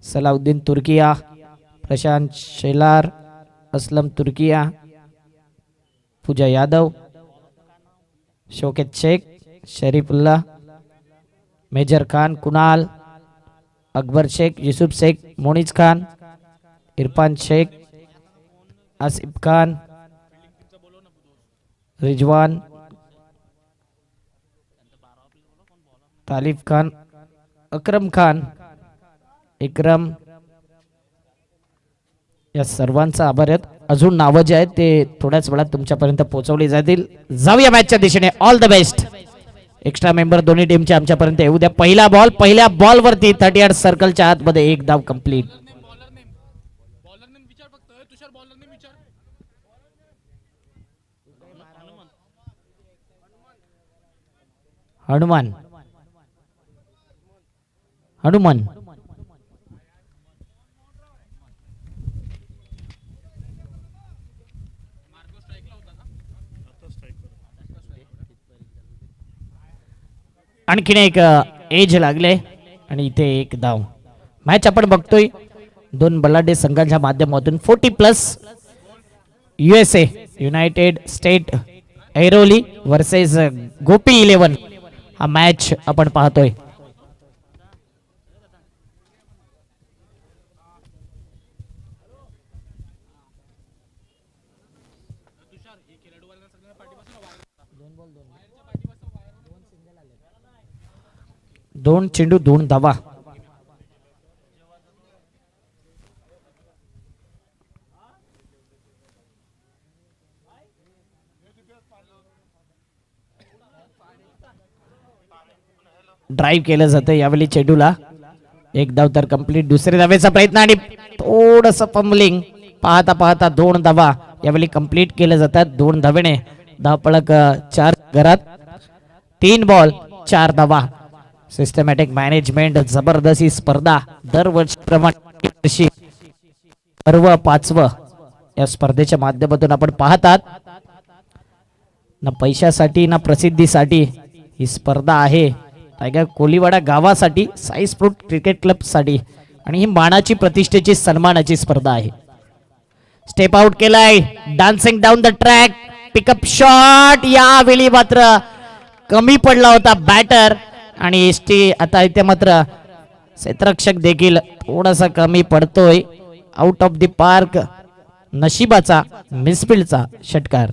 सलाउद्दीन तुर्किया, प्रशांत शेलार, असलम तुर्किया, पूजा Yadav, Shaukat Shaikh, Sharifullah, major Khan, Kunal, Akbar Shaikh, Yusuf Shaikh, मोनिज Khan, Irfan Shaikh, Asif Khan, Rizwan, तालिफ Khan, Akram Khan, Ikram, या सर्वांचा आभार आहेत. अजून नावं जे आहेत ते थोड्याच वेळात तुमच्यापर्यंत पोहोचवली जातील. जाऊया मॅचच्या दिशेने. All the best. Extra member दोन्ही टीमच्या आमच्यापर्यंत येऊ द्या. पहिला बॉल, पहिल्या बॉल वरती 38 सर्कलच्या आतमध्ये एक धाव कंप्लीट. हनुमान हनुमान आणखीन एक एज लागले आणि इथे एक धाव. मॅच आपण बघतोय दोन बलाढ्य संघांच्या माध्यमातून. 40+ USA united state Airoli versus Gopi 11 हा मॅच आपण पाहतोय. दोन चेंडू 2 धावा. ड्राइव्ह केलं जातं यावेळी चेंडूला. एक धाव तर कंप्लीट. दुसऱ्या धावेचा प्रयत्न आणि थोडस फंबलिंग. पाहता पाहता 2 धावा यावेळी कंप्लीट केले जातात. 2 धावेने धावपळक 4 घरात. 3 बॉल 4 धावा. Systematic management. जबरदस्त ही स्पर्धा दरवर्षी सर्व 5वं या स्पर्धेच्या माध्यमातून आपण पाहतात. ना पैशासाठी ना प्रसिद्धीसाठी ही स्पर्धा आहे. टायगर कोलीवाडा गावासाठी, साई स्पोर्ट क्रिकेट क्लब साठी आणि ही मानाची प्रतिष्ठेची सन्मानाची स्पर्धा आहे. स्टेप आउट केलाय. Dancing down the track. Pickup shot. यावेळी मात्र कमी पडला होता बॅटर आणि आता इथे मात्र क्षेत्ररक्षक देखील थोडासा कमी पडतोय. Out of the park. नशिबाचा मिसफिल्डचा षटकार.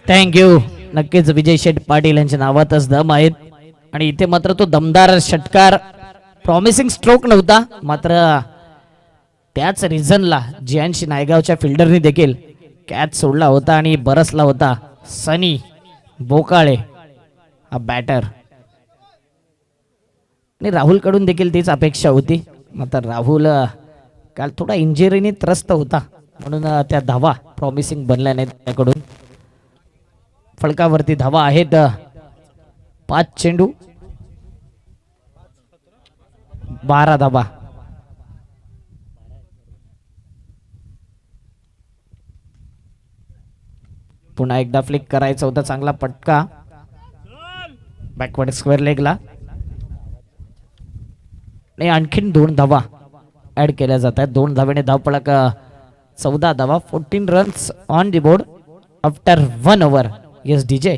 थँक्यू. नक्कीच विजय शेठ पाटील यांच्या नावातच दम आहेत आणि इथे मात्र तो दमदार षटकार. प्रॉमिसिंग स्ट्रोक नव्हता मात्र त्याच रिझनला जियांशी नायगावच्या फिल्डरनी देखील कॅच सोडला होता आणि बरसला होता सनी बोकाळे हा बॅटर. आणि राहुल कडून देखील तीच अपेक्षा होती मात्र राहुल काल थोडा इंजुरीने त्रस्त होता म्हणून त्या धावा प्रॉमिसिंग बनल्या नाहीत त्याकडून. फलकावरती धावा आहेत 5 चेंडू 12 धावा. पुन्हा एकदा फ्लिक करायचा होता. चांगला पटका बॅकवर्ड स्क्वेअर लेगला. आणि आणखीन 2 धावा ऍड केल्या जातात. 2 धावेने धावपळक 14 धावा. 14 runs on the board after 1 over. Yes, DJ.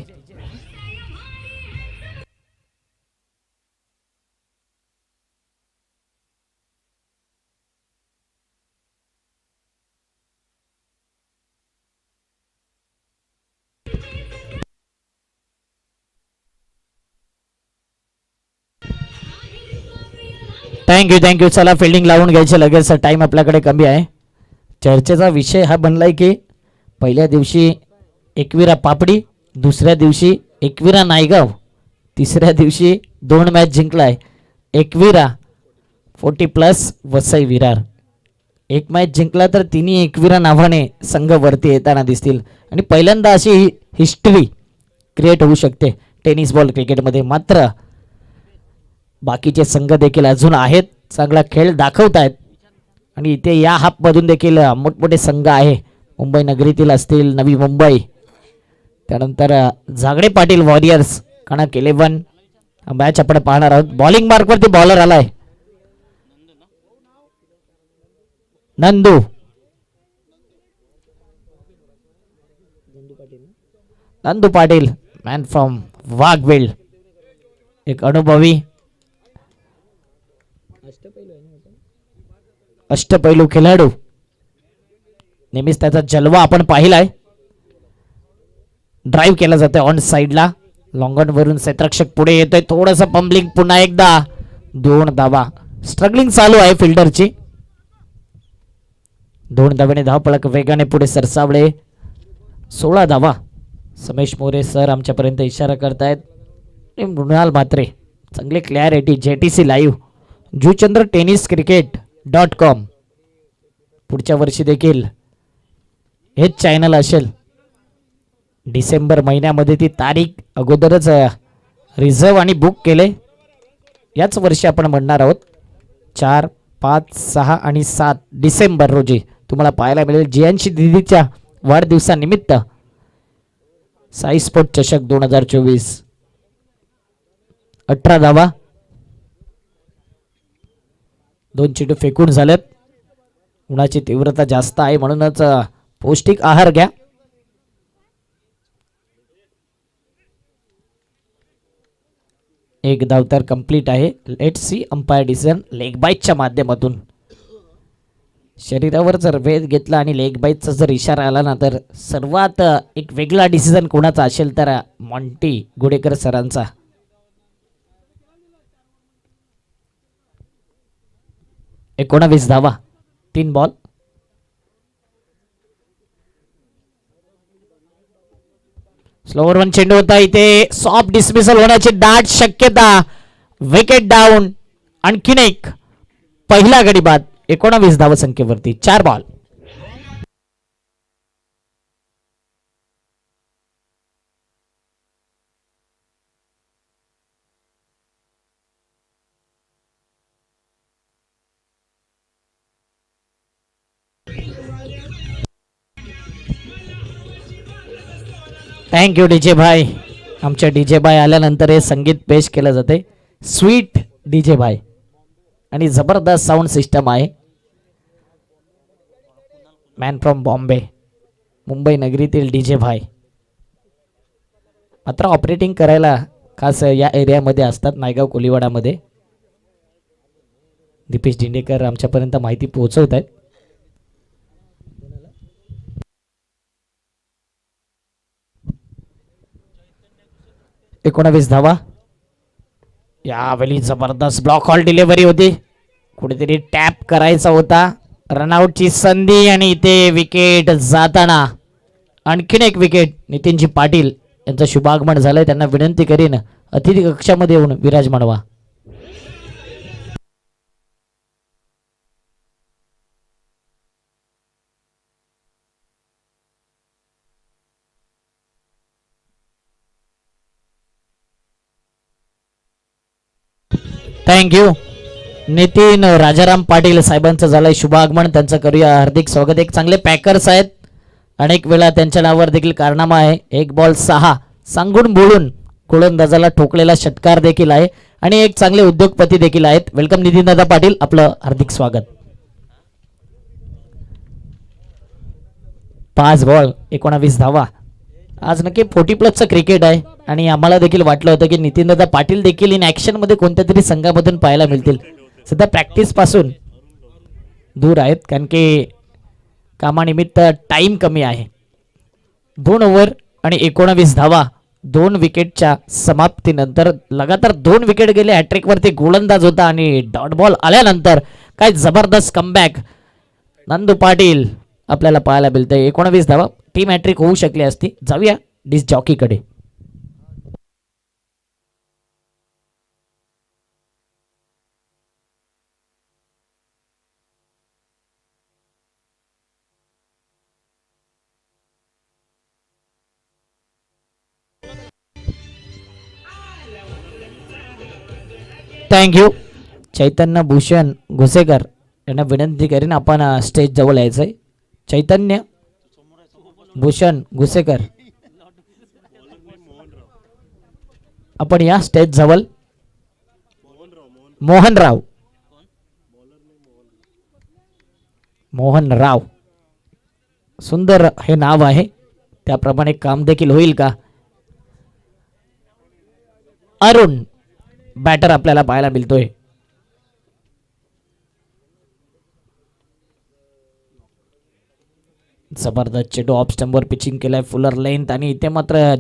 Thank you. चला फिल्डिंग लावून घ्यायचे लगेच. टाइम आपल्याकडे कमी आहे. चर्चेचा विषय हा बनलाय की पहिल्या दिवशी एकविरा पापडी, दुसऱ्या दिवशी एकविरा नायगाव, तिसऱ्या दिवशी 2 मॅच जिंकलाय एकविरा 40+ वसई विरार. एक मॅच जिंकला तर तिन्ही एकविरा नावाने संघ वरती येताना दिसतील आणि पहिल्यांदा अशी हिस्ट्री क्रिएट होऊ शकते टेनिस बॉल क्रिकेटमध्ये. मात्र बाकीचे संघ देखील अजून आहेत, चांगला खेळ दाखवत आहेत आणि इथे या हाफमधून देखील मोठमोठे संघ आहे. मुंबई नगरीतील असतील, नवी मुंबई, त्यानंतर झागडे पाटील वॉरियर्स, कणक 11. मॅच आपण पाहणार आहोत. बॉलिंग मार्कवरती बॉलर आलाय नंदू. नंदू पाटील मॅन फ्रॉम वाघवेल, एक अनुभवी अष्टपैलू खेळाडू. नेहमीच त्याचा जलवा आपण पाहिलाय. ड्राईव्ह केला जातोय ऑन साइडला, लॉंग ऑन वरून क्षेत्ररक्षक पुढे येतोय. थोडस पंबलिंग, पुन्हा एकदा 2 धावा. स्ट्रगलिंग चालू आहे फिल्डरची. 2 धाव्याने धावपळक वेगाने पुढे सरसावले. 16 धावा. समेश मोरे सर आमच्यापर्यंत इशारा करतायत. मृणाल म्हात्रे, चांगले clarity. JTC live, Juchandra tennis cricket. पुढच्या वर्षी देखील हेच चॅनल असेल. डिसेंबर महिन्यामध्ये ती तारीख अगोदरच रिझर्व आणि बुक केले. याच वर्षी आपण म्हणणार आहोत 4, 5, 6 आणि 7 डिसेंबर रोजी तुम्हाला पाहायला मिळेल जियांशी दिदीच्या वाढदिवसानिमित्त साई स्पोर्ट चषक 2024. 18 धावा. 2 चेंडू फेकून झालेत. उन्हाची तीव्रता जास्त आहे म्हणूनच पौष्टिक आहार घ्या. एक धाव तर कंप्लीट आहे. Let's see umpire decision leg बाईटच्या माध्यमातून. शरीरावर जर वेध घेतला आणि लेग बाईटचा जर इशारा आला ना, तर सर्वात एक वेगळा डिसिजन कोणाचा असेल तर मॉन्टी गुडेकर सरांचा. एकोणावीस धावा, 3 बॉल. स्लोवर 1 चेंडू होता. इथे सॉफ्ट डिसमिसल होण्याची दाट शक्यता. Wicket down. आणखीन एक पहिला गडी बाद. 19 धाव संख्येवरती 4 बॉल. थँक्यू डीजे भाई. आमच्या डीजे भाई आल्यानंतर हे संगीत पेश केलं जाते. स्वीट डीजे भाई आणि जबरदस्त साऊंड सिस्टम आहे. मॅन फ्रॉम बॉम्बे, मुंबई नगरीतील डीजे भाई. मात्र ऑपरेटिंग करायला खास या एरियामध्ये असतात, नायगाव कोलीवाडामध्ये. दीपेश दिंडेकर आमच्यापर्यंत माहिती पोहोचवत आहेत. एकोणावीस धावा. यावेळी जबरदस्त ब्लॉक हॉल डिलिव्हरी होती. कुठेतरी टॅप करायचा होता. रनआउटची संधी आणि इथे विकेट जाताना आणखीन एक विकेट. नितीनजी पाटील यांचं शुभागमन झालंय. त्यांना विनंती करीन अतिथी कक्षामध्ये येऊन विराजमान व्हा. थँक्यू. नितीन राजाराम पाटील साहेबांचं झालंय शुभागमन. त्यांचं करूया हार्दिक स्वागत. एक चांगले पॅकर्स आहेत. अनेक वेळा त्यांच्या नावावर देखील कारनामा आहे. 1 बॉल 6 सांगून बोलून गोलंदाजाला ठोकलेला षटकार देखील आहे आणि एक चांगले उद्योगपती देखील आहेत. वेलकम नितीन दादा पाटील, आपलं हार्दिक स्वागत. 5 बॉल 19 धावा. आज नक्की 40+ क्रिकेट आहे आणि आम्हाला देखील वाटलं होतं की नितीनदादा पाटील देखील इन ऍक्शन मध्ये कोणत्या तरी संघामधून पाहायला मिळतील. सध्या प्रॅक्टिस पासून दूर आहेत कारण की कामानिमित्त टाइम कमी आहे. 2 ओव्हर आणि 19 धावा. 2 विकेटच्या समाप्तीनंतर लगातार 2 विकेट गेले. हॅट्रिक वरती गोलंदाज होता आणि डॉट बॉल आल्यानंतर काय जबरदस्त कमबॅक नंदू पाटील आपल्याला पाहायला मिळतंय. 19 धावा. टीम हॅट्रिक होऊ शकली असती. जाऊया डिस्क जॉकीकडे. थँक्यू. चैतन्य भूषण घुसेकर यांना विनंती करीन आपण स्टेज जवळ यायचंय. चैतन्य भूषण घुसेकर आपण या स्टेज जवळ. मोहनराव मोहनराव सुंदर हे नाव आहे, त्याप्रमाणे काम देखील होईल का. अरुण बॅटर आपल्याला पाहायला मिळतोय. जबरदस्त चेंडू ऑफ स्टंपवर पिचिंग केलाय फुलर लेंथ आणि इथे मात्र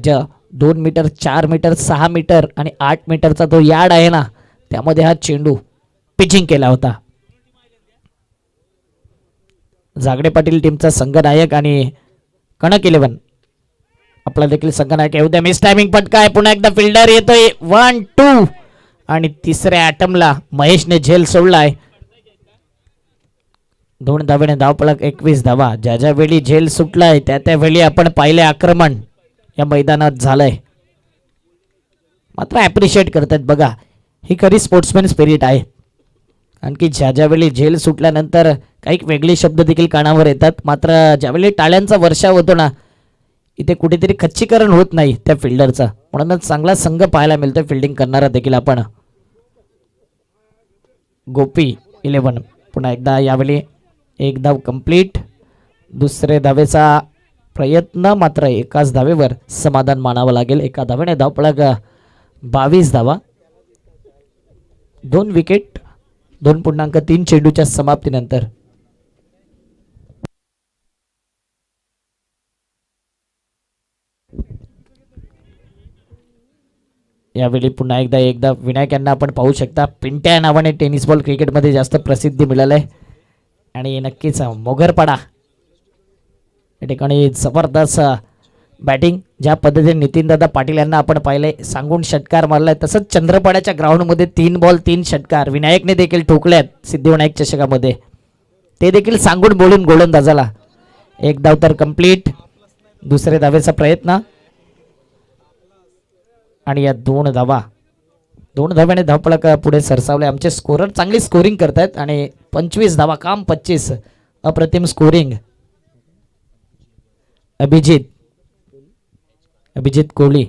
2 मीटर 4 मीटर 6 मीटर आणि 8 मीटरचा तो यार्ड आहे ना, त्यामध्ये हा चेंडू पिचिंग केला होता. जागडे पाटील टीमचा संघनायक आणि कणक 11 आपला देखील संघनायक येऊ द्या. मिस टायमिंग पटका आहे, पुन्हा एकदा फिल्डर येतोय 1-2 आणि तिसऱ्या अटमला महेशने झेल सोडलाय. 2 धावेने धावपळक 21 धावा. ज्या ज्या वेळी झेल सुटलाय त्या त्यावेळी आपण पाहिले आक्रमण या मैदानात झालंय. मात्र ॲप्रिशिएट करतात बघा, ही खरी स्पोर्ट्समॅन स्पिरिट आहे. आणखी ज्या ज्यावेळी झेल सुटल्यानंतर काही वेगळे शब्द देखील कानावर येतात, मात्र ज्यावेळी टाळ्यांचा वर्षाव होतो ना, इथे कुठेतरी खच्चीकरण होत नाही त्या फिल्डरचा. म्हणूनच चांगला संघ पाहायला मिळतोय फिल्डिंग करणारा देखील आपण. गोपी 11 पुन्हा एकदा यावेळी एक धाव कंप्लीट. दुसरे धावेचा प्रयत्न, मात्र एकाच धावेवर समाधान मानावं लागेल. एका धावेने धावपळक 22 धावा. 2 विकेट 2.3 चेंडूच्या समाप्तीनंतर. यावेळी पुन्हा एकदा विनायक यांना आपण पाहू शकता. पिंट्या नावाने टेनिस बॉल क्रिकेटमध्ये जास्त प्रसिद्धी मिळाली आहे आणि नक्कीच मोगरपाडा या ठिकाणी जबरदस्त बॅटिंग. ज्या पद्धतीने नितीनदादा पाटील यांना आपण पाहिले सांगून षटकार मारलाय, तसंच चंद्रपाड्याच्या ग्राउंडमध्ये 3 बॉल 3 षटकार विनायकने देखील ठोकल्यात सिद्धिविनायक चषकामध्ये. ते देखील सांगून बोलून गोलंदाजाला. एक धाव तर कंप्लीट. दुसरे धावेचा प्रयत्न आणि या 2 धावा. 2 धाव्याने धावपळक पुढे सरसावले. आमचे स्कोरर चांगली स्कोरिंग करतायत आणि 25 धावा काम 25. अप्रतिम scoring. Abhijit Kohli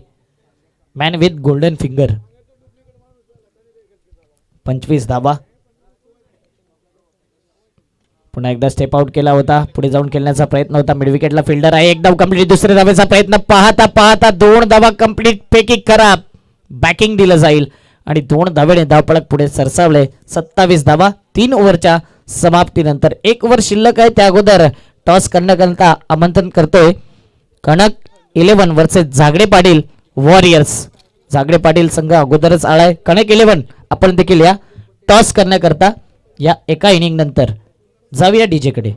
man with golden finger. 25 धावा. पुन्हा एकदा स्टेप आउट केला होता, पुढे जाऊन खेळण्याचा प्रयत्न होता. मिड विकेटला फिल्डर आहे. एक धाव कंप्लीट. दुसऱ्या धावेचा प्रयत्न पाहता पाहता 2 धावा कंप्लीट पैकी खराब. बॅकिंग दिलं जाईल आणि 2 धावेने धावपळक पुढे सरसावले. 27 धावा 3 ओव्हरच्या समाप्तीनंतर. 1 ओव्हर शिल्लक आहे. त्या अगोदर टॉस करण्याकरता आमंत्रण करतोय कणक 11 वर्सेस जागडे पाटील वॉरियर्स. जागडे पाटील संघ अगोदरच आलाय. कणक 11 आपण देखील या टॉस करण्याकरता या एका इनिंग नंतर जाऊया डीजे कडे.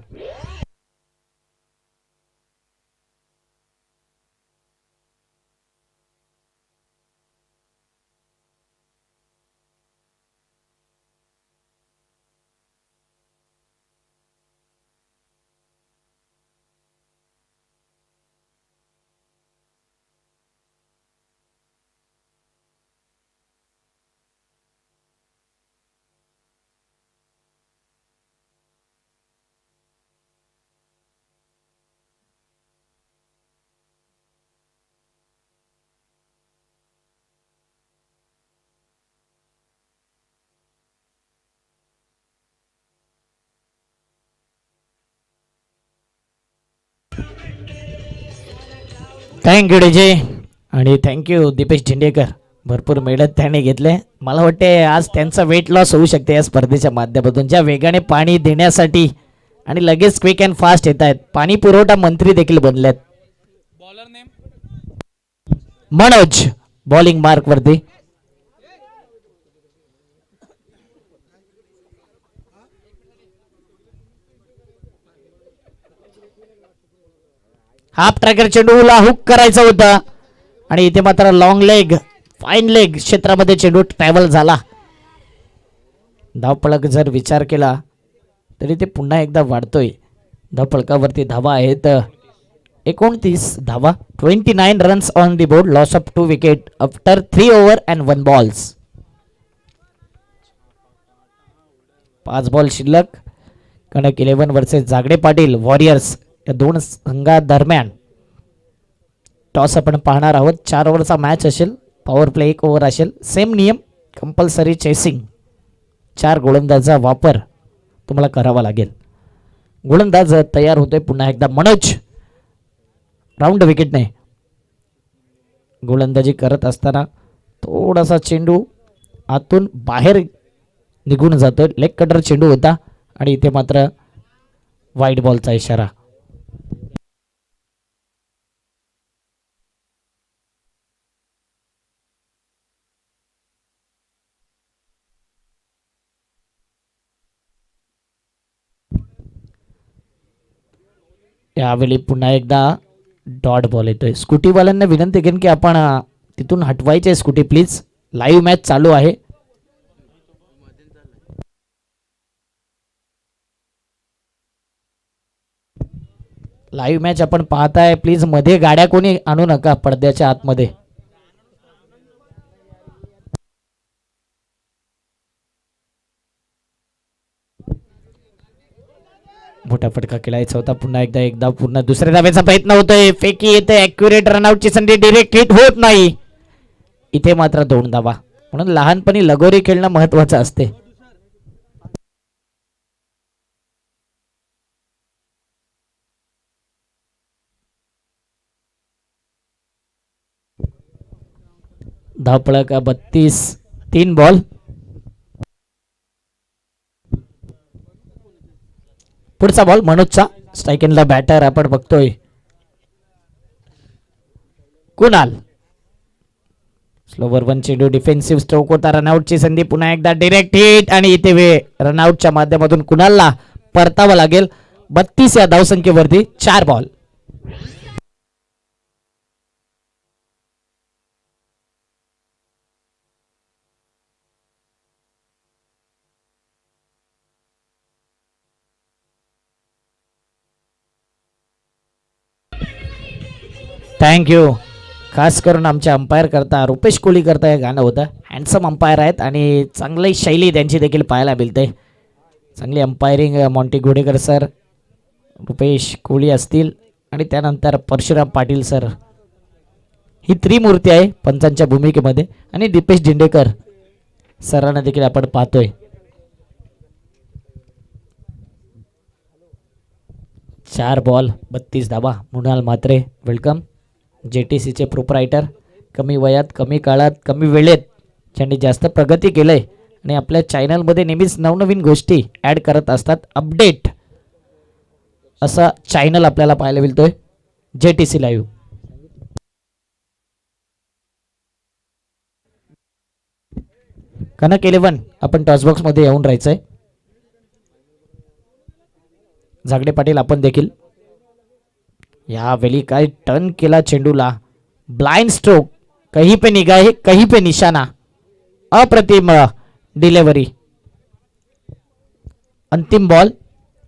थँक्यू डीजे आणि थँक्यू दीपेश झेंडेकर. भरपूर मेहनत त्याने घेतले. मला वाटते आज त्यांचा वेट लॉस होऊ शकते या स्पर्धेच्या माध्यमातून. ज्या वेगाने पाणी देण्यासाठी आणि लगेच क्विक अँड फास्ट येत आहेत. पाणी पुरवठा मंत्री देखील बनलेत. मनोज बॉलिंग मार्क वरती. हाफ ट्रॅकर चेंडूला हुक करायचं होतं आणि इथे मात्र लॉंग लेग फाईन लेग क्षेत्रामध्ये चेंडू ट्रॅव्हल झाला. धावपळक जर विचार केला तरी ते पुन्हा एकदा वाढतोय. धावपळकावरती धावा आहेत 29 धावा. 29 runs on the board. Loss of 2 wicket after 3 over and 1 balls. 5 ball शिल्लक. कनक 11 वर्सेस जागडे पाटील वॉरियर्स या दोन संघादरम्यान टॉस आपण पाहणार आहोत. 4 ओव्हरचा मॅच असेल. पॉवर प्ले 1 ओव्हर असेल. सेम नियम, कंपल्सरी चेसिंग. 4 गोलंदाजाचा वापर तुम्हाला करावा लागेल. गोलंदाज तयार होतोय पुन्हा एकदा. मनोज राऊंड विकेटने गोलंदाजी करत असताना थोडासा चेंडू आतून बाहेर निघून जातो. लेग कटर चेंडू होता आणि इथे मात्र वाईट बॉलचा इशारा. यावेळी पुन्हा एकदा डॉट बॉल येतोय. स्कूटीवाल्यांना विनंती करेन की आपण तिथून हटवायचे स्कूटी प्लीज. लाईव्ह मॅच चालू आहे. लाईव्ह मॅच आपण पाहताय. प्लीज मध्ये गाड्या कोणी आणू नका पडद्याच्या आतमध्ये. मोठा फटका खेळायचा होता. पुन्हा एकदा पूर्ण दुसऱ्या धावेचा प्रयत्न होतोय. फेकी येते. ॲक्युरेट रनआउटची संधी डिरेक्ट हिट होत नाही. इथे मात्र 2 धावा. म्हणून लहानपणी लगोरी खेळणं महत्वाचं असते. धावपळक 32. 3 बॉल. पुढचा बॉल मनोजचा. स्ट्राईक एंडला बॅटर आपण बघतोय कुणाल. स्लोवर 1 चेंडू डिफेन्सिव्ह स्ट्रोक होता. रनआउटची संधी. पुन्हा एकदा डायरेक्ट हिट आणि इथे रनआउटच्या माध्यमातून कुणालला परतावं लागेल. 32 या धावसंख्येवरती 4 बॉल. थँक्यू. खास करून आमच्या अंपायर करता रुपेश कोहली करता हे गाणं होतं. हँडसम अंपायर आहेत आणि चांगली शैली त्यांची देखील पाहायला मिळते. चांगली umpiring Monty Ghodekar sir, Rupesh Kohli असतील आणि त्यानंतर परशुराम पाटील सर. ही त्रिमूर्ती आहे पंचांच्या भूमिकेमध्ये. आणि दीपेश जिंडेकर सरांना देखील आपण पाहतोय. चार बॉल 32 धावा. मृणाल म्हात्रे वेलकम. JTCचे प्रोप्रायटर. कमी वयात, कमी काळात, कमी वेळेत ज्यांनी जास्त प्रगती केलंय आणि आपल्या चॅनलमध्ये नेहमीच नवनवीन गोष्टी ॲड करत असतात. अपडेट असा चॅनल आपल्याला पाहायला मिळतोय JTC लाईव्ह. कनक 11 आपण टॉसबॉक्स मध्ये येऊन राहायचंय. जागडे पाटील आपण देखील. यावेळी काय टर्न केला चेंडूला. Blind stroke. कहीं पे निगाह कहीं पे निशाना. अप्रतिम डिलेवरी. अंतिम बॉल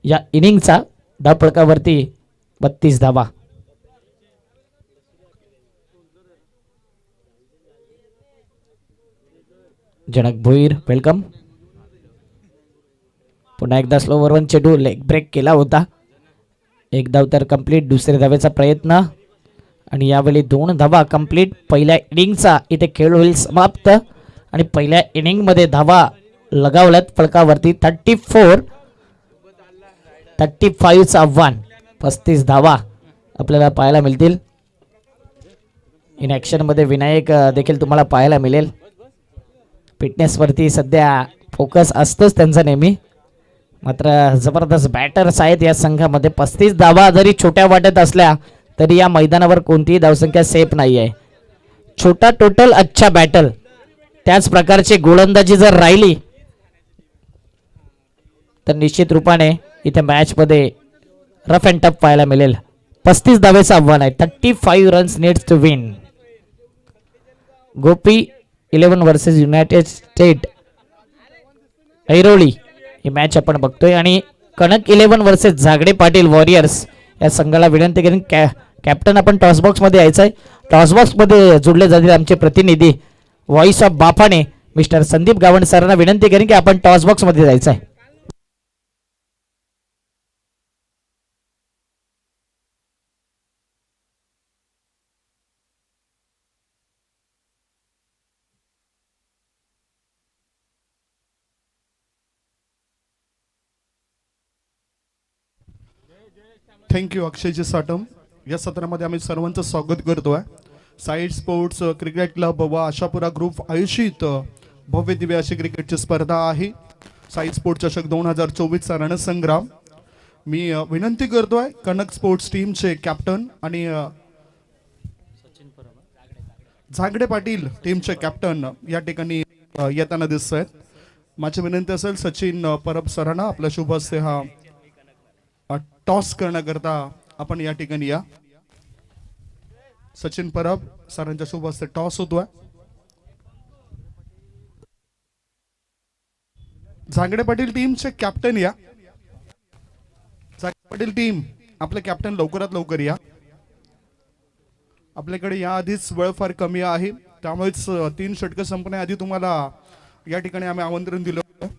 या इनिंगचा. धावफलकावरती 32 धावा. जनक भोईर वेलकम. पुन्हा एकदा स्लोवर 1 चेंडू लेग ब्रेक केला होता. 1 धाव तर कंप्लीट. दुसऱ्या धावेचा प्रयत्न आणि यावेळी 2 धावा कंप्लीट. पहिल्या इनिंगचा इथे खेळ होईल समाप्त आणि पहिल्या इनिंग मध्ये धावा लगावल्यात फलकावरती 35चं आव्हान. 35 धावा आपल्याला पाहायला मिळतील. इन ॲक्शन मध्ये विनायक देखील तुम्हाला पाहायला मिळेल. फिटनेसवरती सध्या फोकस असतोच त्यांचा नेहमी. मात्र जबरदस्त बॅटर्स आहेत या संघामध्ये. 35 धावा जरी छोट्या वाटत असल्या तरी या मैदानावर कोणतीही धावसंख्या सेफ नाही आहे. छोटा टोटल अच्छा बॅटल. त्याच प्रकारची गोलंदाजी जर राहिली तर निश्चित रूपाने इथे मॅच मध्ये रफ अँड टफ पाहायला मिळेल. 35 धावेचं आव्हान आहे. 35 runs needs to win. Gopi 11 versus United state Airoli ही मॅच आपण बघतोय. आणि कनक 11 वर्सेस जागडे पाटील वॉरियर्स या संघाला विनंती करेन कॅप्टन आपण टॉसबॉक्स मध्ये यायचं आहे. टॉसबॉक्स मध्ये जोडले जातील आमचे प्रतिनिधी व्हॉइस ऑफ बापाने मिस्टर संदीप गावंड सरांना विनंती करेन की आपण टॉसबॉक्स मध्ये जायचं आहे. थँक्यू अक्षयजी साटम. या सत्रामध्ये आम्ही सर्वांचं स्वागत करतोय. साईड स्पोर्ट्स क्रिकेट क्लब व आशापुरा ग्रुप आयोजित भव्य दिव्य अशी क्रिकेटची स्पर्धा आहे. साईड स्पोर्ट्स चषक 2024चा रणसंग्राम. मी विनंती करतोय कनक स्पोर्ट्स टीमचे कॅप्टन आणि झागडे पाटील टीमचे कॅप्टन या ठिकाणी येताना दिसत आहेत. माझी विनंती असेल सचिन परब सरांना आपला शुभ हस्ते हा टॉस करण्याकरता आपण या ठिकाणी या. सचिन परब सरांच्या शुभ हस्ते टॉस होतोय. झांगडे पाटील टीमचे कॅप्टन या. झांगडे पाटील टीम आपले कॅप्टन लवकरात लवकर या. आपल्याकडे या आधीच वेळ फार कमी आहे, त्यामुळेच 3 षटकं संपण्याआधी तुम्हाला या ठिकाणी आम्ही आमंत्रण दिलं होतं.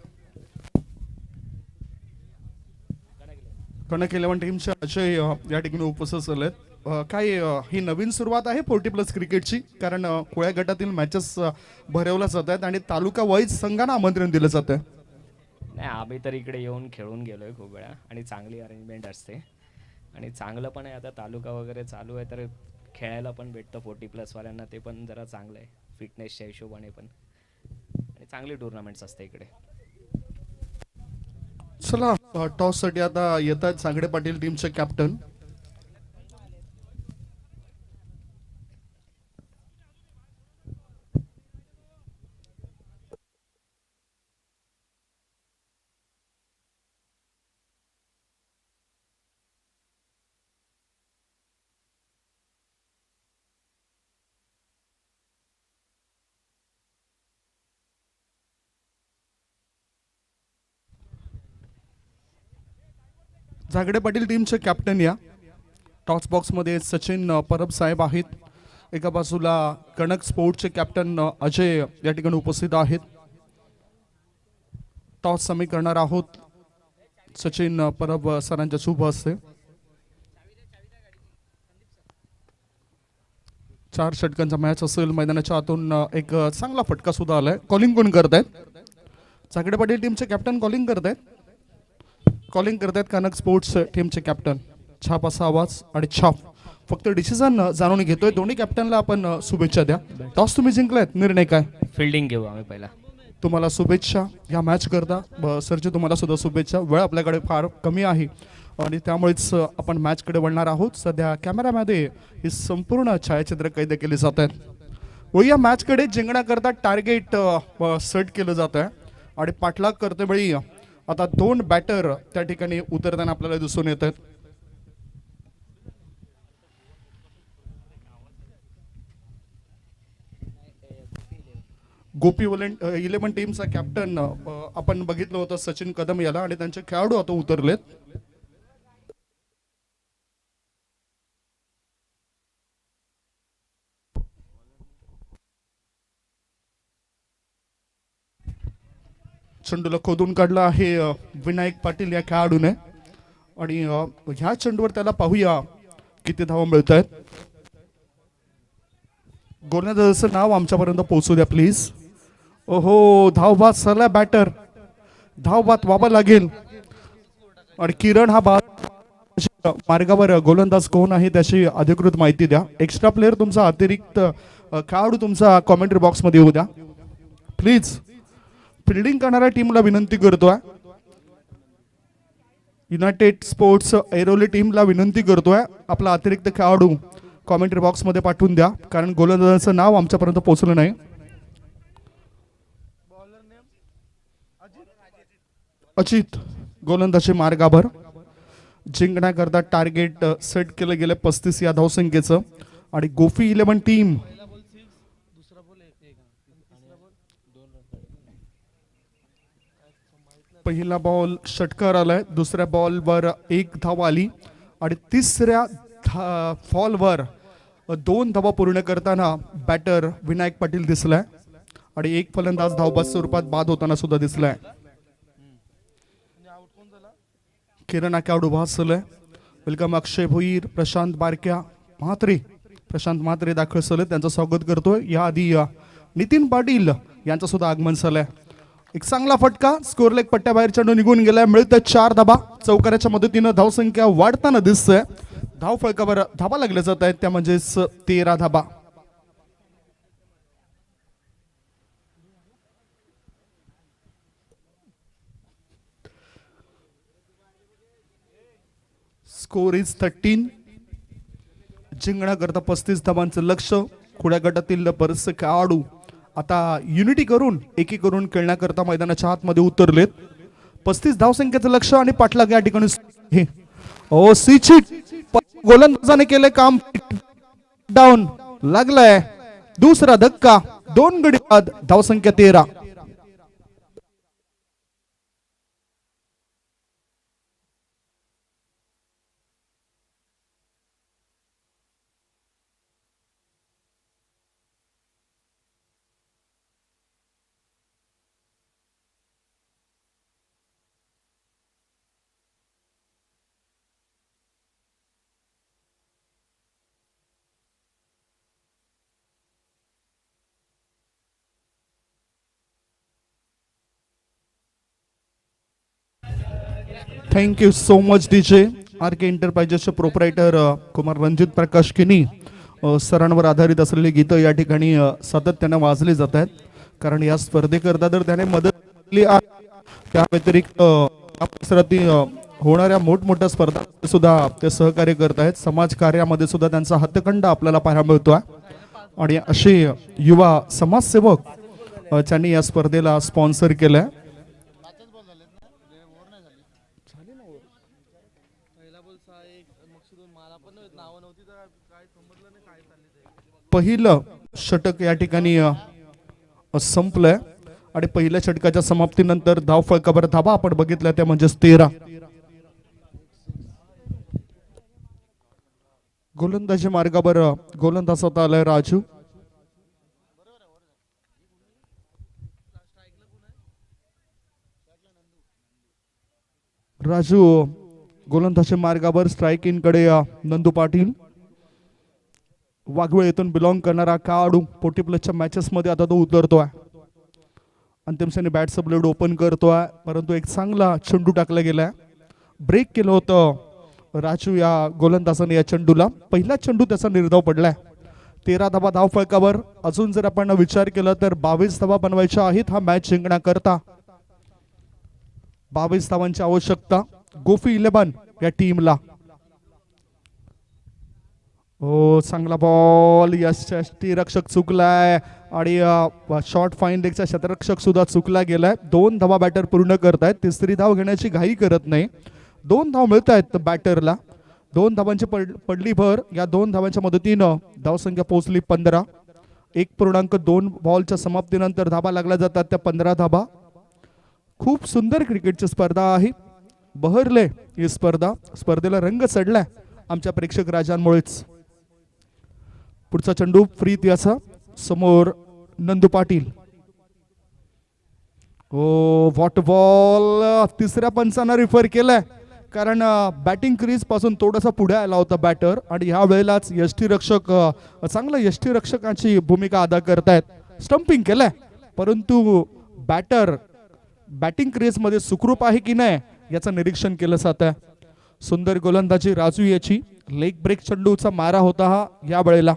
कनक 11 टीमचे अजय या ठिकाणी उपस्थित झालेत. काय ही नवीन सुरुवात आहे 40+ क्रिकेटची, कारण कोळ्या गटातील मॅचेस भरवल्या जात आहेत आणि तालुका वाईज संघांना आमंत्रण दिलं जातं. नाही, आम्ही तर इकडे येऊन खेळून गेलोय खूप वेळा आणि चांगली अरेंजमेंट असते आणि चांगलं पण आहे. आता तालुका वगैरे चालू आहे तर खेळायला पण भेटतं 40+ वाल्यांना, ते पण जरा चांगलं आहे फिटनेसच्या हिशोबाने पण, आणि चांगली टुर्नामेंट्स असते इकडे. चला टॉस साठी आता येत आहेत झांगडे पाटील टीमचे कॅप्टन. झागडे पाटील टीमचे कॅप्टन या. टॉस बॉक्समध्ये सचिन परब साहेब आहेत. एका बाजूला कनक स्पोर्ट्सचे कॅप्टन अजय या ठिकाणी उपस्थित आहेत. टॉस आम्ही करणार आहोत सचिन परब सरांच्या शुभ हस्ते. 4 षटकांचा मॅच असेल. मैदानाच्या आतून एक चांगला फटका सुद्धा आलाय. कॉलिंग कोण करत आहेत? झागडे पाटील टीमचे कॅप्टन कॉलिंग करत आहेत. कॉलिंग करतायत कनक स्पोर्ट्स टीमचे कॅप्टन. छाप असा आवाज आणि छाप. फक्त डिसिजन जाणून घेतोय. दोन्ही कॅप्टनला आपण शुभेच्छा द्या. टॉस तुम्ही जिंकलायत, निर्णय काय? फिल्डिंग घेऊ आम्ही पहिला. तुम्हाला शुभेच्छा या मॅच करता. सरजी तुम्हाला सुद्धा शुभेच्छा. वेळ आपल्याकडे फार कमी आहे आणि त्यामुळेच आपण मॅचकडे वळणार आहोत. सध्या कॅमेरामध्ये ही संपूर्ण छायाचित्र कैद केली जात आहेत. व या मॅचकडे जिंकण्याकरता टार्गेट सेट केलं जात आहे आणि पाठलाग करते वेळी आता 2 बॅटर त्या ठिकाणी उतरताना आपल्याला दिसून येत आहेत. गोपी 11 टीमचा कॅप्टन आपण बघितलं होतं सचिन कदम याला, आणि त्यांचे खेळाडू आता उतरलेत. चेंडूला खोदून काढला आहे विनायक पाटील या खेळाडूने, आणि ह्या चेंडूवर त्याला पाहूया किती धावा मिळत आहेत. गोलंदाजाचं नाव आमच्यापर्यंत पोहोचू द्या प्लीज. ओहो, धावबाद सरला बॅटर. धावबाद व्हावा लागेल. आणि किरण हा बाद मार्गावर गोलंदाज कोण आहे त्याची अधिकृत माहिती द्या. एक्स्ट्रा प्लेअर तुमचा अतिरिक्त खेळाडू तुमचा कॉमेंट्री बॉक्स मध्ये येऊ द्या प्लीज. फिल्डिंग करणाऱ्या टीमला विनंती करतोय. युनायटेड स्पोर्ट्स ऐरोली टीमला विनंती करतोय आपला अतिरिक्त खेळाडू कॉमेंट्री बॉक्स मध्ये पाठवून द्या, कारण गोलंदाजाचं नाव आमच्यापर्यंत पोहोचलं नाही. अजित गोलंदाजी मार्गावर. जिंकण्याकरता टार्गेट सेट केलं गेलं 35 या धावसंख्येचं. आणि गोफी 11 टीम पहिला बॉल षटकार आलाय. दुसऱ्या बॉलवर 1 धाव आली आणि तिसऱ्या फॉलवर 2 धावा पूर्ण करताना बॅटर विनायक पाटील दिसलाय आणि एक फलंदाज धावबाद स्वरूपात बाद होताना सुद्धा दिसलाय. किरण खेळाडू भासलाय. वेलकम अक्षय भोईर, प्रशांत बारक्या म्हात्रे. प्रशांत म्हात्रे दाखल झाले, त्यांचं स्वागत करतोय. याआधी नितीन पाटील यांचं सुद्धा आगमन झालंय. एक चांगला फटका, स्कोर लेग पट्ट्याबाहेर चेंडू निघून गेलाय, मिळतं 4 धाबा. चौकाराच्या मदतीनं धावसंख्या वाढताना दिसतंय. धाव फलकावर धाबा लागले जात आहेत, त्या म्हणजेच 13 धाबा. Score is 13. जिंकण्याकरता 35 धावांचं लक्ष. खुल्या गटातील बरेचसे खेळाडू आता युनिटी करून एकी करून खेळण्याकरता मैदानाच्या आतमध्ये उतरलेत. 35 धावसंख्येचं लक्ष आणि पाठलाग या ठिकाणी. ओ सिचिक गोलंदाजाने केले काम. डाऊन लागलाय. दुसरा धक्का. 2 गडी बाद. धावसंख्या 13. Thank you so much DJ. R K एंटरप्राइजेसचे प्रोप्रायटर कुमार रणजित प्रकाश किनी सरांवर आधारित असलेली गीतं या ठिकाणी सातत्याने वाजली जात आहेत. कारण या स्पर्धेकरता तर त्याने मदत केली आहे. त्या व्यतिरिक्त परिसरातील होणाऱ्या मोठमोठ्या स्पर्धा सुद्धा ते सहकार्य करत आहेत. समाज कार्यामध्ये सुद्धा त्यांचा हातखंडा आपल्याला पाहायला मिळतोय. आणि असे युवा समाजसेवक त्यांनी या स्पर्धेला स्पॉन्सर केलंय. पहिलं षटक या ठिकाणी संपलंय आणि पहिल्या षटकाच्या समाप्तीनंतर धाव फलकावर धाबा आपण बघितल्या त्या म्हणजेच 13. गोलंदाजी मार्गावर गोलंदाज होता आलाय राजू. राजू गोलंदाजी मार्गावर स्ट्राईक इन कडे नंदू पाटील. वाघवेळ येथून बिलॉंग करणारा खेळाडू 40 प्लसच्या मॅचेस मध्ये आता तो उतरतोय. अंतिम क्षणी बॅटचा ब्लेड ओपन करतोय, परंतु एक चांगला चेंडू टाकला गेलाय. ब्रेक केलं होतं राजू या गोलंदाजाने या चेंडूला. पहिला चेंडू त्याचा निर्धाव पडलाय. 13 धाबा धाव फलकावर. अजून जर आपण विचार केला तर 22 धाबा बनवायच्या आहेत हा मॅच जिंकण्याकरता. 22 धावांची आवश्यकता गोफी 11 या टीमला. हो चांगला बॉल. यष्टीरक्षक चुकलाय आणि शॉर्ट फाईन लेगचा क्षेत्ररक्षक सुद्धा चुकला गेलाय. 2 धावा बॅटर पूर्ण करतायत. तिसरी धाव घेण्याची घाई करत नाही. 2 धाव मिळत आहेत बॅटरला. 2 धावांची पडली भर. या 2 धावांच्या मदतीनं धावसंख्या पोहोचली 15. 1.2 बॉलच्या समाप्तीनंतर धाबा लागल्या जातात त्या 15 धाबा. खूप सुंदर क्रिकेटची स्पर्धा आहे. बहरले ही स्पर्धा. स्पर्धेला रंग चढलाय आमच्या प्रेक्षक राजांमुळेच. पुढचा चेंडू फ्री याचा समोर नंदू पाटील. ओ व्हॉट बॉल. तिसऱ्या पंचांना रिफर केलाय कारण बॅटिंग क्रीज पासून थोडासा पुढे आला होता बॅटर आणि ह्या वेळेलाच यष्टीरक्षक चांगला यष्टीरक्षकाची भूमिका अदा करतायत. स्टंपिंग केलंय परंतु बॅटर बॅटिंग क्रीज मध्ये सुखरूप आहे की नाही याचं निरीक्षण केलं जात आहे. सुंदर गोलंदाजी राजू याची. लेग ब्रेक चेंडूचा मारा होता हा या वेळेला.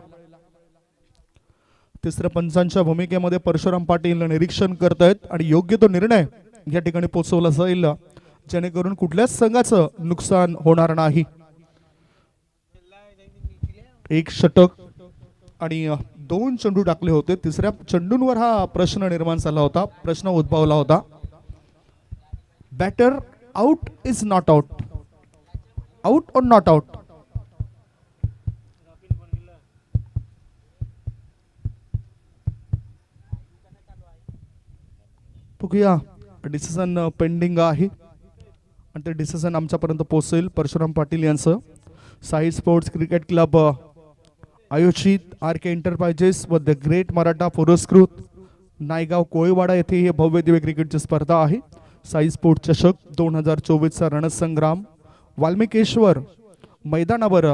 तिसऱ्या पंचांच्या भूमिकेमध्ये परशुराम पाटील निरीक्षण करतायत आणि योग्य तो निर्णय या ठिकाणी पोहोचवला जाईल जेणेकरून कुठल्याच संघाचं नुकसान होणार नाही. एक षटक आणि 2 चेंडू टाकले होते. तिसऱ्या चेंडूंवर हा प्रश्न निर्माण झाला होता. प्रश्न उद्भवला होता. Batter out is not out. Out और नॉट आउट. बघूया. डिसिजन पेंडिंग आहे आणि ते डिसिजन आमच्यापर्यंत पोहोचेल. परशुराम पाटील यांचं साई स्पोर्ट्स क्रिकेट क्लब आयोजित आर के एंटरप्राइजेस व द ग्रेट मराठा पुरस्कृत नायगाव कोळीवाडा येथे ही भव्य दिव्य क्रिकेटची स्पर्धा आहे. साई स्पोर्ट चषक 2024चा रणसंग्राम वाल्मिकेश्वर मैदानावर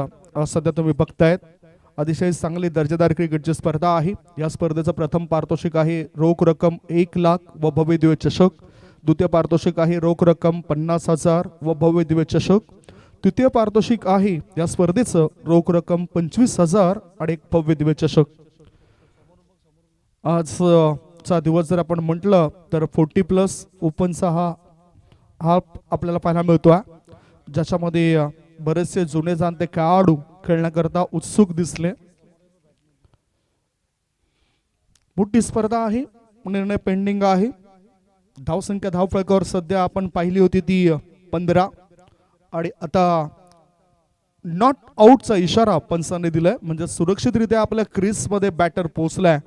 सध्या तुम्ही बघतायत. अतिशय चांगली दर्जेदार क्रिकेटची स्पर्धा आहे. या स्पर्धेचं प्रथम पारितोषिक आहे रोख रक्कम 1 लाख व भव्य दिव्य चषक. द्वितीय पारितोषिक आहे रोख रक्कम 50,000 व भव्य दिव्य चषक. तृतीय पारितोषिक आहे या स्पर्धेचं रोख रक्कम 25,000 आणि एक भव्य दिव्य चषक. आज चा दिवस जर आपण म्हटलं तर 40+ ओपनचा हा आपल्याला पाहायला मिळतोय, ज्याच्यामध्ये बरेचसे जुने जाणते खेळाडू खेळण्याकरता उत्सुक दिसले. मोठी स्पर्धा आहे, निर्णय पेंडिंग आहे. धावसंख्या धावफलकावर सध्या आपण पाहिली होती ती 15 आणि आता नॉट आउटचा इशारा पंचांनी दिलाय, म्हणजे सुरक्षितरित्या आपल्या क्रीजमध्ये बॅटर पोहोचलाय.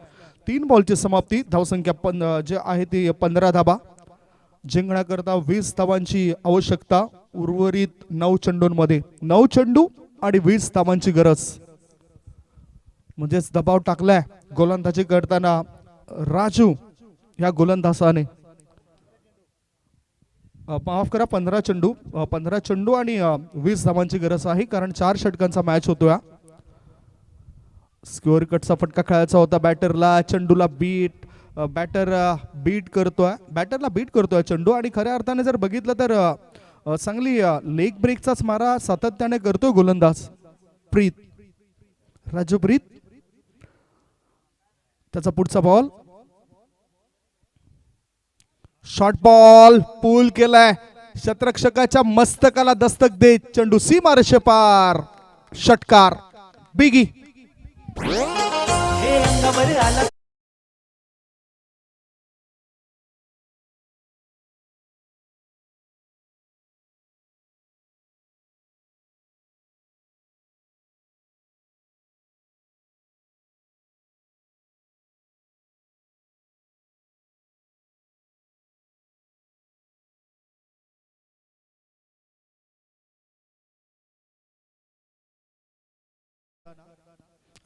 3 बॉलची समाप्ती. धावसंख्या जे आहे ती 15 धाबा. जिंकण्याकरता 20 धावांची आवश्यकता. उर्वरित 9 चेंडूंमध्ये 9 चेंडू आणि 20 धावांची गरज, म्हणजेच दबाव टाकलाय गोलंदाजी करताना राजू या गोलंदाजाने. माफ करा, 15 चेंडू आणि 20 धावांची गरज आहे, कारण 4 षटकांचा मॅच होतोय. स्क्वेअर कटचा फटका खेळायचा होता बॅटरला. चेंडूला बॅटरला बीट करतोय चेंडू. आणि खऱ्या अर्थाने जर बघितलं तर चांगली लेग ब्रेकचाच मारा सातत्याने करतोय गोलंदाज राजू प्रीत. त्याचा पुढचा बॉल, शॉर्ट बॉल पूल केलाय. शतरक्षकाच्या मस्तकाला दस्तक देत चेंडू सीमारेषे पार. षटकार बिगी.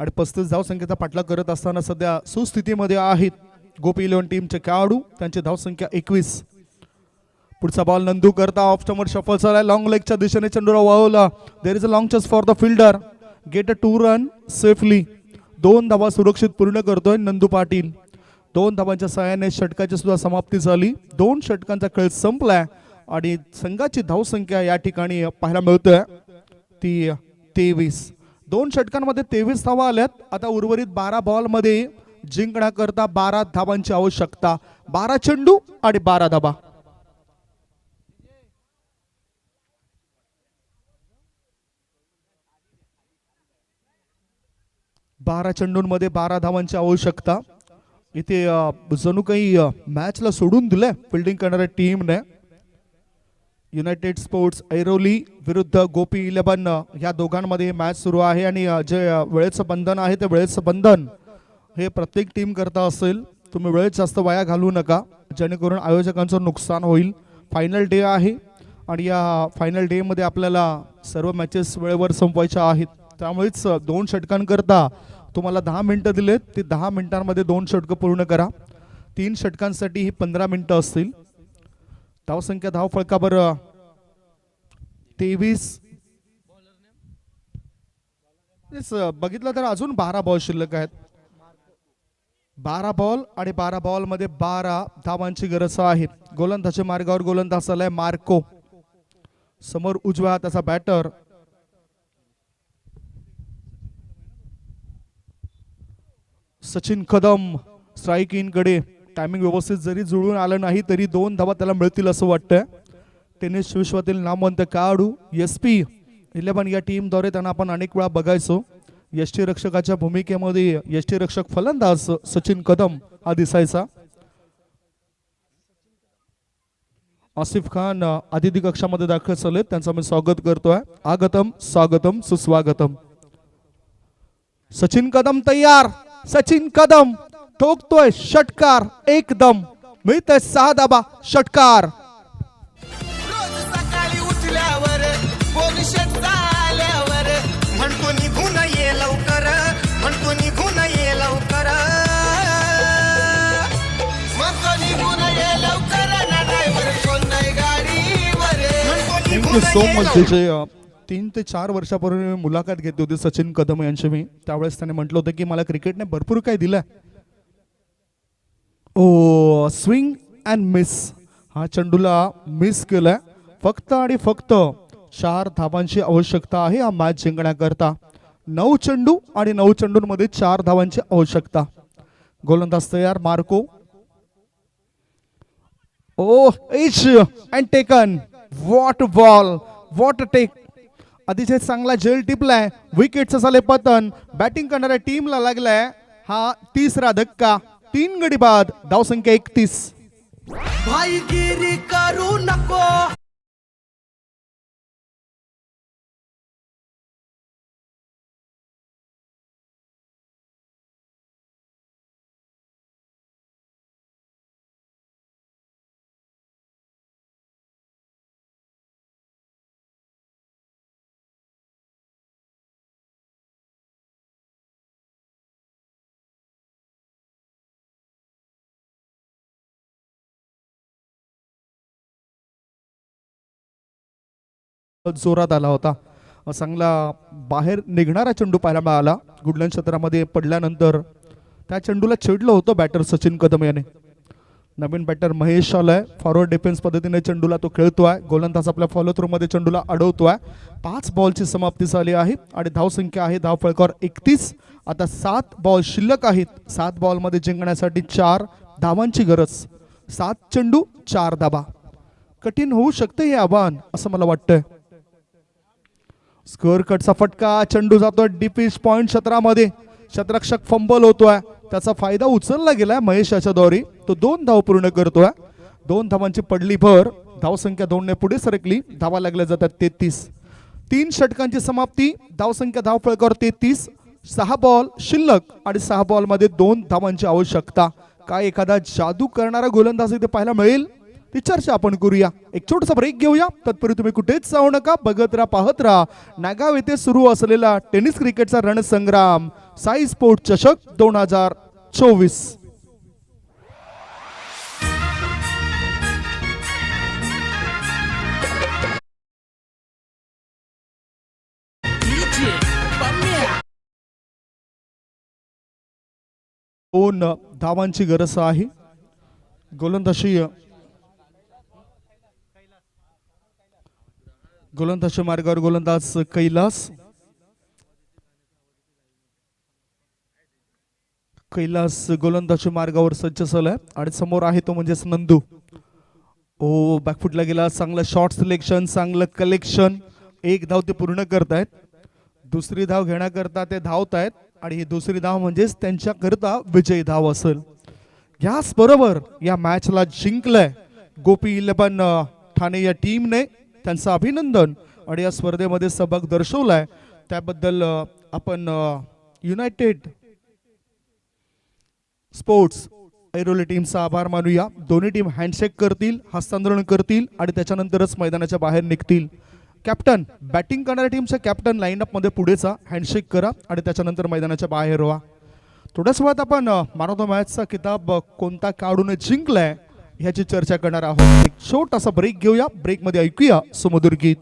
आणि 35 धावसंख्येचा पाठलाग करत असताना सध्या सुस्थितीमध्ये आहेत गोपी 11 टीमचे खेळाडू. त्यांची धावसंख्या 21. पुढचा बॉल नंदू करता ऑफ स्टंपर शफल झालाय. लॉंग लेगच्या दिशेने चेंडूला वळवला. There is a long chase for the fielder. Get a 2 run safely. 2 धावा सुरक्षित पूर्ण करतोय नंदू पाटील. 2 धावांच्या सहाय्याने षटकाची सुद्धा समाप्ती झाली. 2 षटकांचा खेळ संपलाय आणि संघाची धावसंख्या या ठिकाणी पाहायला मिळतोय ती 23. 2 षटकांमध्ये 23 धावा आल्यात. आता उर्वरित 12 बॉल मध्ये जिंकण्याकरता 12 धावांची आवश्यकता. 12 चेंडू आणि 12 धावा. बारा चेंडूंमध्ये 12 धावांची आवश्यकता. इथे जणू काही मॅचला सोडून दिलंय फिल्डिंग करणाऱ्या टीमने. युनायटेड स्पोर्ट्स ऐरोली विरुद्ध गोपी 11 या दोघांमध्ये मॅच सुरू आहे. आणि जे वेळेचं बंधन आहे ते वेळेचं बंधन हे प्रत्येक टीम करता असेल. तुम्ही वेळ जास्त वाया घालवू नका, जेणेकरून आयोजकांचं नुकसान होईल. फायनल डे आहे आणि या फायनल डे मध्ये आपल्याला सर्व मॅचेस वेळेवर संपवायच्या आहेत. त्यामुळेच 2 षटकांकरता तुम्हाला 10 मिनिटं दिलेत. ते 10 मिनिटांमध्ये 2 षटकं पूर्ण करा. 3 षटकांसाठी ही 15 मिनिटं असतील. धावसंख्या धावफलकावर 23. बघितलं तर अजून 12 बॉल शिल्लक आहेत. 12 बॉल आणि 12 बॉल मध्ये 12 धावांची गरज आहे. गोलंदाजी मार्गावर गोलंदाज आलाय मार्को. समोर उजव्या हाताचा बॅटर सचिन कदम. स्ट्राईक इन कडे टायमिंग व्यवस्थित जरी जुळून आलं नाही तरी 2 धावा त्याला मिळतील असं वाटतंय. टेनिस विश्वातील नामवंत खेळाडू SP 11 या टीमद्वारे त्यांना आपण अनेक वेळा बघायचो. यष्टीरक्षकाच्या भूमिकेमध्ये यष्टीरक्षक फलंदाज सचिन कदम हा दिसायचा. आसिफ खान अतिथी कक्षामध्ये दाखल झालेत, त्यांचं मी स्वागत करतोय. आगतम स्वागतम सुस्वागतम. सचिन कदम तयार. सचिन कदम ठोकतोय षटकार. एकदम मिळतोय 6 धाबा. षटकार. रोज सकाळी उठल्यावर फोन शेत आल्यावर म्हणतो निघून ये लवकर, म्हणतो निघून ये लवकर, म्हणतो निघून ये लवकर ना ड्रायव्हर कोण नाही गाडीवर. थँक्यू सो मच DJ 3 ते 4 वर्षापूर्वी मी मुलाखत घेतली होती सचिन कदम यांची मी. त्यावेळेस त्याने म्हटलं होतं की मला क्रिकेटने भरपूर काही दिलंय. ओ स्विंग अँड मिस, हा चेंडूला मिस केलाय. फक्त आणि फक्त 4 धावांची आवश्यकता आहे हा मॅच जिंकण्याकरता. 9 चेंडू आणि 9 चेंडूंमध्ये 4 धावांची आवश्यकता. गोलंदाज तयार Marco. O H and taken. What ball, what take. अतिशय चांगला जेल टिपलाय. विकेटचं झाले पतन. बॅटिंग करणाऱ्या टीमला लागलाय हा तिसरा धक्का. 3 गडी बाद. धावसंख्या 31. भाईगिरी करू नको. जोरात आला होता. चांगला बाहेर निघणारा चेंडू पाहायला मिळाला. गुडलँड क्षेत्रामध्ये पडल्यानंतर त्या चेंडूला छेडलं होतं बॅटर सचिन कदम याने. नवीन बॅटर महेश आलाय. फॉरवर्ड डिफेन्स पद्धतीने चेंडूला तो खेळतोय. गोलंदाज आपल्या फॉलो थ्रू मध्ये चेंडूला अडवतोय. 5 बॉलची समाप्ती झाली आहे आणि धावसंख्या आहे धावफलकावर 31. आता 7 बॉल शिल्लक आहेत. 7 बॉलमध्ये जिंकण्यासाठी 4 धावांची गरज. 7 चेंडू 4 धावा. कठीण होऊ शकते हे आव्हान असं मला वाटतंय. स्कोअर कटचा फटका. चेंडू जातोय डीपिश पॉइंट क्षेत्रामध्ये. क्षेत्ररक्षक फंबल होतोय. त्याचा फायदा उचलला गेलाय महेश याच्या द्वारे. तो 2 धाव पूर्ण करतोय. 2 धावांची पडली भर. धावसंख्या 2 ने पुढे सरकली. धावा लागल्या जातात 33. 3 षटकांची समाप्ती. धावसंख्या धावफलकावर 33. 6 बॉल शिल्लक आणि 6 बॉल मध्ये 2 धावांची आवश्यकता. काय एखादा जादू करणारा गोलंदाज इथे पाहायला मिळेल ती चर्चा आपण करूया. एक छोटासा ब्रेक घेऊया. तत्पूर्वी तुम्ही कुठेच जाऊ नका. बघत राहा, पाहत राहा. नागाव येथे सुरू असलेला टेनिस क्रिकेटचा रणसंग्राम साई स्पोर्ट चषक 2024. दोन धावांची गरज आहे. गोलंदाजी मार्गावर गोलंदाज कैलास गोलंदाजी मार्गावर सज्ज झालाय आणि समोर आहे तो म्हणजेच नंदू. ओ बॅकफुटला गेला. चांगलं शॉर्ट सिलेक्शन, चांगलं कलेक्शन. 1 धाव ते पूर्ण करतायत. दुसरी धाव घेण्याकरता ते धावतायत आणि ही दुसरी धाव म्हणजेच त्यांच्याकरता विजयी धाव असेल. याच बरोबर या मॅचला जिंकलंय गोपी 11 ठाणे या टीमने. त्यांचं अभिनंदन आणि या स्पर्धेमध्ये सहभाग दर्शवलाय त्याबद्दल आपण युनायटेड स्पोर्ट्स ऐरोली टीमचा आभार मानूया. दोन्ही टीम हँडशेक करतील, हस्तांदोलन करतील आणि त्याच्यानंतरच मैदानाच्या बाहेर निघतील. कॅप्टन, बॅटिंग करणाऱ्या टीमच्या कॅप्टन लाईनअप मध्ये पुढेचा हँडशेक करा आणि त्याच्यानंतर मैदानाच्या बाहेर व्हा. थोड्याच वेळात आपण मॅन ऑफ द मॅचचा किताब कोणता काढून जिंकलाय ह्याची चर्चा करणार आहोत. एक छोटासा ब्रेक घेऊया. ब्रेकमध्ये ऐकूया सुमधुर गीत.